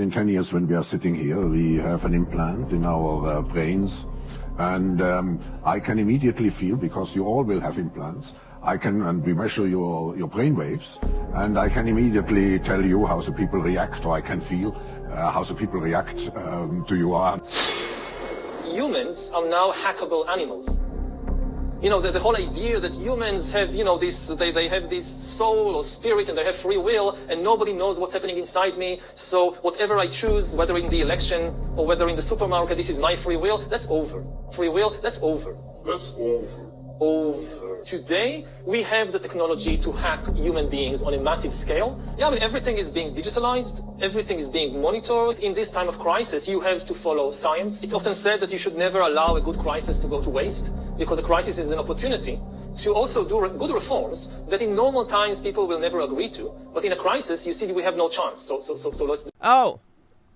In 10 years, when we are sitting here, we have an implant in our brains, and I can immediately feel, because you all will have implants, and we measure your brain waves, and I can immediately tell you how the people react, or I can feel how the people react to your... Humans are now hackable animals. You know, the whole idea that humans have, you know, they have this soul or spirit and they have free will and nobody knows what's happening inside me. So whatever I choose, whether in the election or whether in the supermarket, this is my free will, that's over. Free will, that's over. That's over. Over. Today, we have the technology to hack human beings on a massive scale. Yeah, I mean, everything is being digitalized. Everything is being monitored. In this time of crisis, you have to follow science. It's often said that you should never allow a good crisis to go to waste, because a crisis is an opportunity to also do good reforms that in normal times people will never agree to. But in a crisis, you see, we have no chance. So let's... Oh,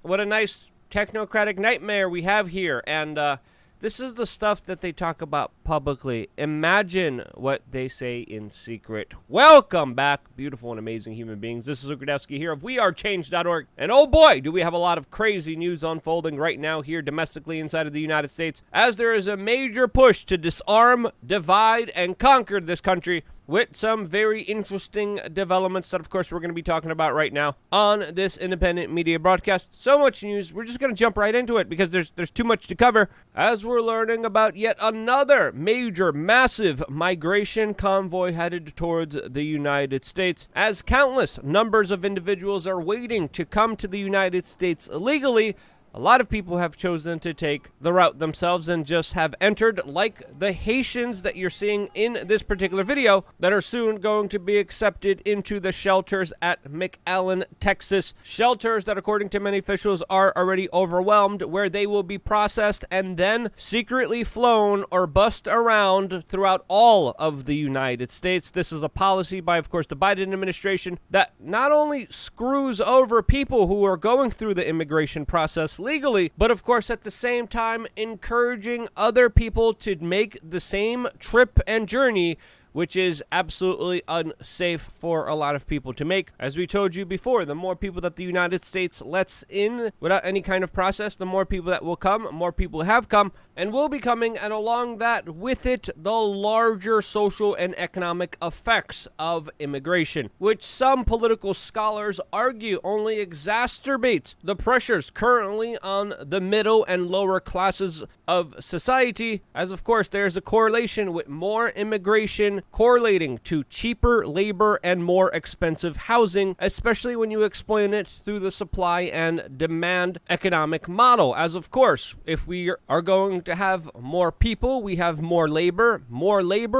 what a nice technocratic nightmare we have here. And this is the stuff that they talk about publicly. Imagine what they say in secret. Welcome back, beautiful and amazing human beings. This is Luke Rudowski here of WeAreChange.org. And oh boy, do we have a lot of crazy news unfolding right now here domestically inside of the United States, as there is a major push to disarm, divide, and conquer this country, with some very interesting developments that, of course, we're going to be talking about right now on this independent media broadcast. So much news, we're just going to jump right into it because there's too much to cover, as we're learning about yet another major, massive migration convoy headed towards the United States, as countless numbers of individuals are waiting to come to the United States illegally. A lot of people have chosen to take the route themselves and just have entered, like the Haitians that you're seeing in this particular video, that are soon going to be accepted into the shelters at McAllen, Texas. Shelters that, according to many officials, are already overwhelmed, where they will be processed and then secretly flown or bussed around throughout all of the United States. This is a policy by, of course, the Biden administration that not only screws over people who are going through the immigration process legally, but of course at the same time encouraging other people to make the same trip and journey, which is absolutely unsafe for a lot of people to make. As we told you before, the more people that the United States lets in without any kind of process, the more people that will come, more people have come and will be coming, and along that, with it, the larger social and economic effects of immigration, which some political scholars argue only exacerbates the pressures currently on the middle and lower classes of society, as of course there's a correlation with more immigration correlating to cheaper labor and more expensive housing, especially when you explain it through the supply and demand economic model. As of course, if we are going to have more people, we have more labor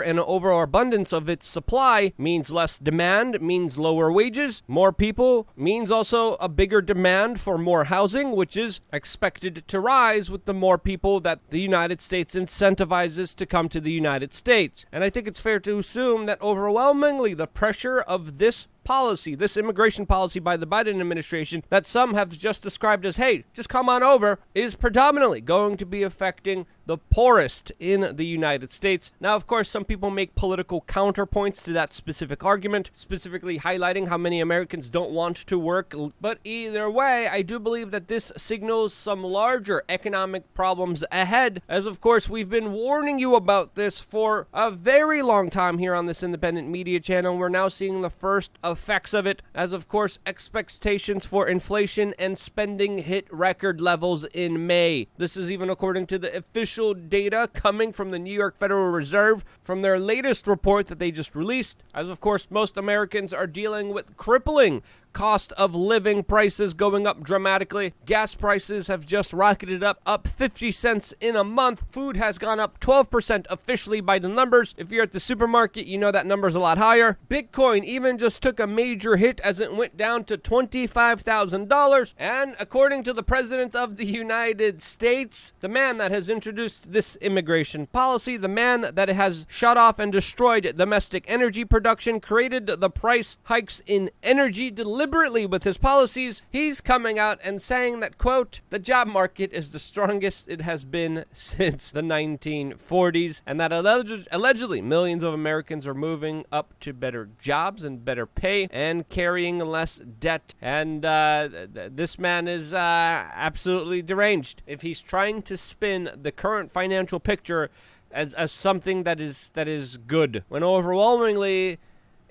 and an overabundance of its supply means less demand, means lower wages. More people means also a bigger demand for more housing, which is expected to rise with the more people that the United States incentivizes to come to the United States. And I think it's fair to assume that overwhelmingly the pressure of this policy, this immigration policy by the Biden administration, that some have just described as, hey, just come on over, is predominantly going to be affecting the poorest in the United States. Now, of course, some people make political counterpoints to that specific argument, specifically highlighting how many Americans don't want to work. But either way, I do believe that this signals some larger economic problems ahead, as of course we've been warning you about this for a very long time here on this independent media channel. We're now seeing the first effects of it, as of course expectations for inflation and spending hit record levels in May. This is even according to the official data coming from the New York Federal Reserve from their latest report that they just released, as of course most Americans are dealing with crippling cost of living prices going up dramatically. Gas prices have just rocketed up 50 cents in a month. Food has gone up 12% officially by the numbers. If you're at the supermarket, you know that number's a lot higher. Bitcoin even just took a major hit as it went down to $25,000. And according to the President of the United States, the man that has introduced this immigration policy, the man that has shut off and destroyed domestic energy production, created the price hikes in energy deliberately, deliberately with his policies, he's coming out and saying that, quote, the job market is the strongest it has been since the 1940s, and that allegedly millions of Americans are moving up to better jobs and better pay and carrying less debt. And this man is absolutely deranged if he's trying to spin the current financial picture as something that is good, when overwhelmingly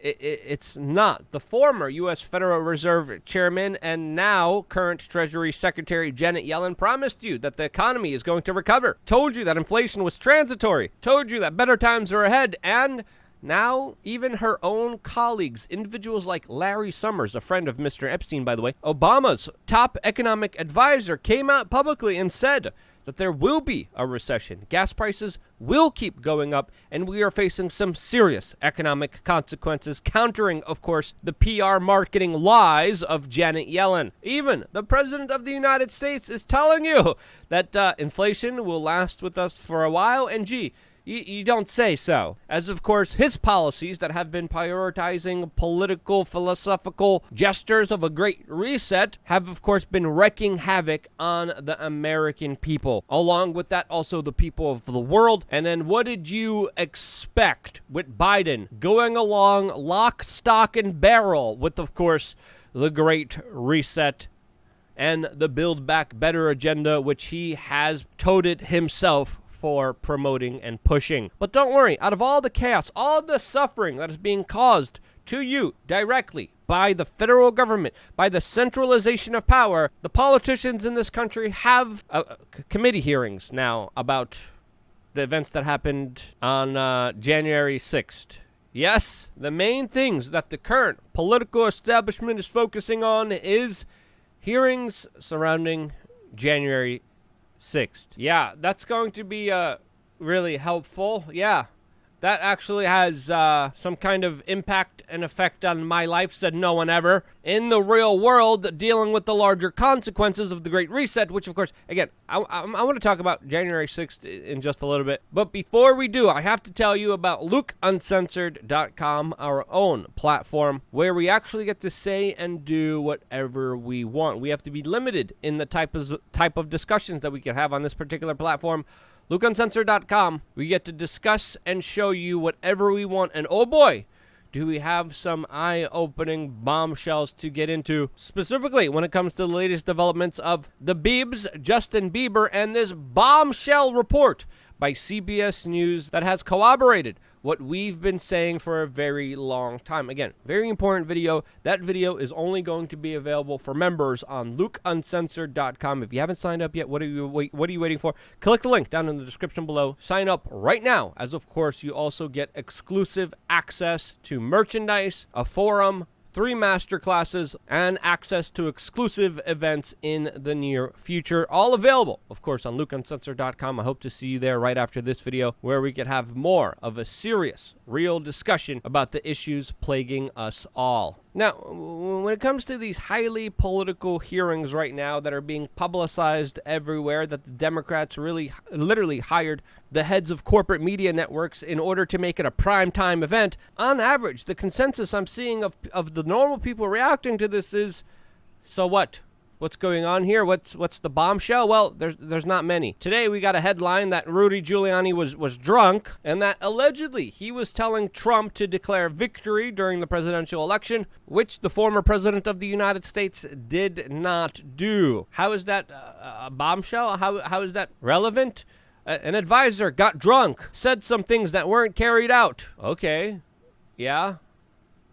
it's not. The former U.S. Federal Reserve Chairman and now current Treasury Secretary Janet Yellen promised you that the economy is going to recover, told you that inflation was transitory, told you that better times are ahead, and now even her own colleagues, individuals like Larry Summers, a friend of Mr. Epstein, by the way, Obama's top economic advisor, came out publicly and said that there will be a recession. Gas prices will keep going up, and we are facing some serious economic consequences, countering, of course, the PR marketing lies of Janet Yellen. Even the President of the United States is telling you that inflation will last with us for a while, and gee, you don't say so. As, of course, his policies that have been prioritizing political, philosophical gestures of a great reset have, of course, been wreaking havoc on the American people. Along with that, also the people of the world. And then what did you expect with Biden going along lock, stock, and barrel with, of course, the great reset and the Build Back Better agenda, which he has toted himself for promoting and pushing. But don't worry, out of all the chaos, all the suffering that is being caused to you directly by the federal government, by the centralization of power, the politicians in this country have committee hearings now about the events that happened on January 6th. Yes, the main things that the current political establishment is focusing on is hearings surrounding January 6th. Yeah, that's going to be really helpful. Yeah, that actually has some kind of impact and effect on my life, said no one ever. In the real world, dealing with the larger consequences of the Great Reset, which, of course, again, I want to talk about January 6th in just a little bit. But before we do, I have to tell you about LukeUncensored.com, our own platform, where we actually get to say and do whatever we want. We have to be limited in the type of discussions that we can have on this particular platform. LukeUncensored.com, we get to discuss and show you whatever we want. And oh boy, do we have some eye-opening bombshells to get into, specifically when it comes to the latest developments of the Biebs, Justin Bieber, and this bombshell report by CBS News that has corroborated what we've been saying for a very long time. Again, very important video. That video is only going to be available for members on LukeUncensored.com. If you haven't signed up yet, what are you waiting for? Click the link down in the description below. Sign up right now, as of course you also get exclusive access to merchandise, a forum, 3 masterclasses, and access to exclusive events in the near future. All available, of course, on LukeUncensored.com. I hope to see you there right after this video, where we could have more of a serious, real discussion about the issues plaguing us all. Now, when it comes to these highly political hearings right now that are being publicized everywhere, that the Democrats really literally hired the heads of corporate media networks in order to make it a primetime event, on average, the consensus I'm seeing of the normal people reacting to this is, so what? What's going on here? What's the bombshell? Well, there's not many. Today we got a headline that Rudy Giuliani was drunk, and that allegedly he was telling Trump to declare victory during the presidential election, which the former president of the United States did not do. How is that a bombshell? How is that relevant? An advisor got drunk, said some things that weren't carried out. Okay, yeah,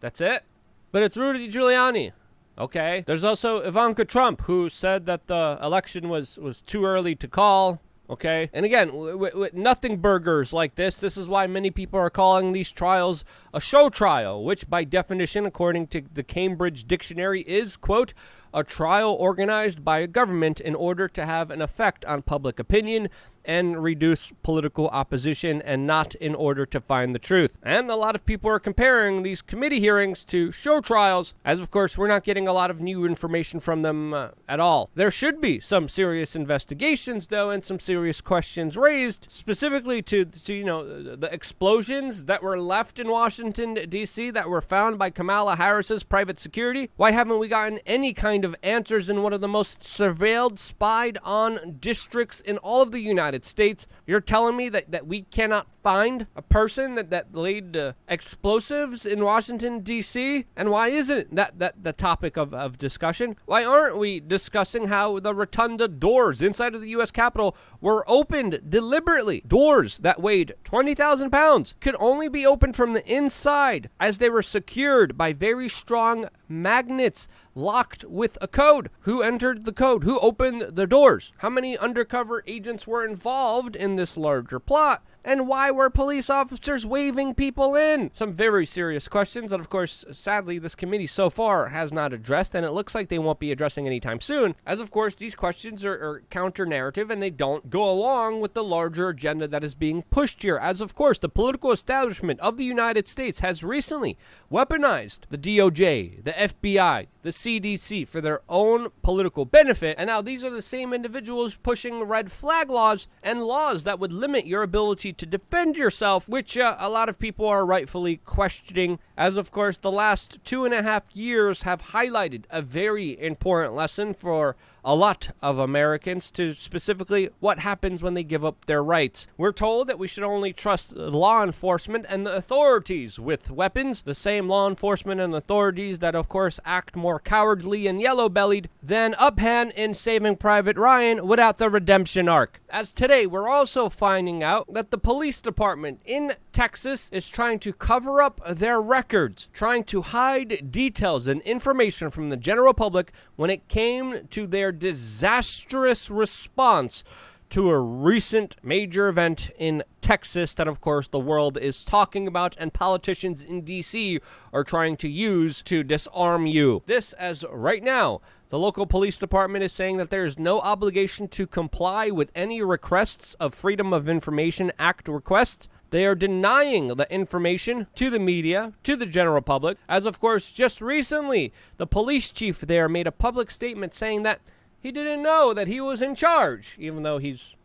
that's it. But it's Rudy Giuliani. Okay. There's also Ivanka Trump, who said that the election was too early to call. Okay. And again, with nothing burgers like this is why many people are calling these trials a show trial, which by definition, according to the Cambridge Dictionary, is, quote, a trial organized by a government in order to have an effect on public opinion and reduce political opposition, and not in order to find the truth. And a lot of people are comparing these committee hearings to show trials, as of course we're not getting a lot of new information from them at all. There should be some serious investigations, though, and some serious serious questions raised, specifically to the explosions that were left in Washington, D.C. that were found by Kamala Harris's private security. Why haven't we gotten any kind of answers in one of the most surveilled, spied on districts in all of the United States? You're telling me that we cannot find a person that laid explosives in Washington, D.C.? And why isn't that the topic of discussion? Why aren't we discussing how the rotunda doors inside of the U.S. Capitol were opened deliberately? Doors that weighed 20,000 pounds could only be opened from the inside, as they were secured by very strong magnets locked with a code. Who entered the code? Who opened the doors? How many undercover agents were involved in this larger plot? And why were police officers waving people in? Some very serious questions that, of course, sadly, this committee so far has not addressed, and it looks like they won't be addressing anytime soon, as, of course, these questions are counter-narrative, and they don't go along with the larger agenda that is being pushed here, as, of course, the political establishment of the United States has recently weaponized the DOJ, the FBI, the CDC for their own political benefit, and now these are the same individuals pushing red flag laws and laws that would limit your ability to defend yourself, which a lot of people are rightfully questioning, as of course the last 2.5 years have highlighted a very important lesson for a lot of Americans, to specifically what happens when they give up their rights. We're told that we should only trust law enforcement and the authorities with weapons, the same law enforcement and authorities that of course act more cowardly and yellow-bellied than Uphand in Saving Private Ryan without the redemption arc. As today, we're also finding out that the police department in Texas is trying to cover up their records, trying to hide details and information from the general public when it came to their disastrous response to a recent major event in Texas that, of course, the world is talking about and politicians in D.C. are trying to use to disarm you. This, as right now, the local police department is saying that there is no obligation to comply with any requests of Freedom of Information Act requests. They are denying the information to the media, to the general public, as, of course, just recently, the police chief there made a public statement saying that he didn't know that he was in charge, even though he's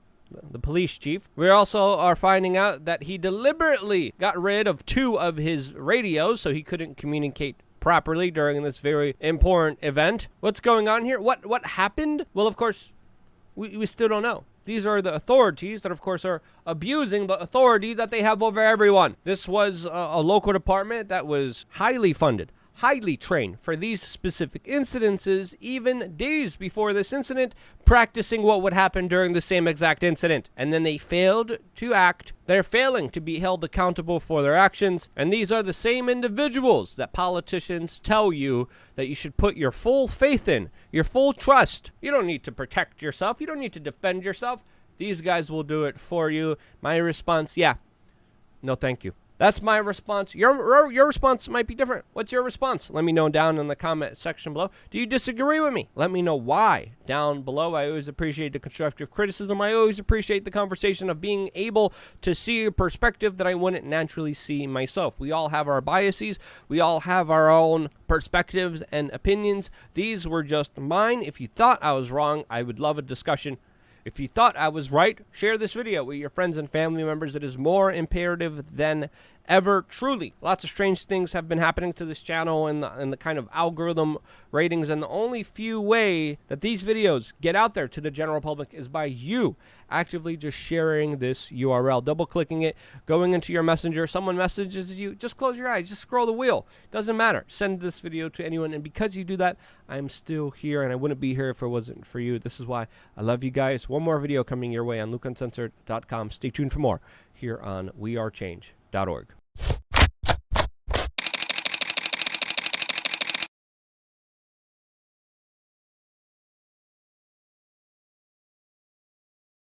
the police chief. We also are finding out that he deliberately got rid of 2 of his radios so he couldn't communicate properly during this very important event. What's going on here? What happened? Well, of course, we still don't know. These are the authorities that, of course, are abusing the authority that they have over everyone. This was a local department that was highly funded, highly trained for these specific incidences, even days before this incident, practicing what would happen during the same exact incident. And then they failed to act. They're failing to be held accountable for their actions. And these are the same individuals that politicians tell you that you should put your full faith in, your full trust. You don't need to protect yourself. You don't need to defend yourself. These guys will do it for you. My response, yeah, no thank you. That's my response. Your response might be different. What's your response? Let me know down in the comment section below. Do you disagree with me? Let me know why down below. I always appreciate the constructive criticism. I always appreciate the conversation of being able to see a perspective that I wouldn't naturally see myself. We all have our biases. We all have our own perspectives and opinions. These were just mine. If you thought I was wrong, I would love a discussion. If you thought I was right, share this video with your friends and family members. It is more imperative than ever, truly. Lots of strange things have been happening to this channel and the kind of algorithm ratings, and the only few way that these videos get out there to the general public is by you actively just sharing this URL, double-clicking it, going into your messenger. Someone messages you, just close your eyes, just scroll the wheel. Doesn't matter. Send this video to anyone, and because you do that, I'm still here, and I wouldn't be here if it wasn't for you. This is why I love you guys. One more video coming your way on LukeUncensored.com. Stay tuned for more here on wearechange.org.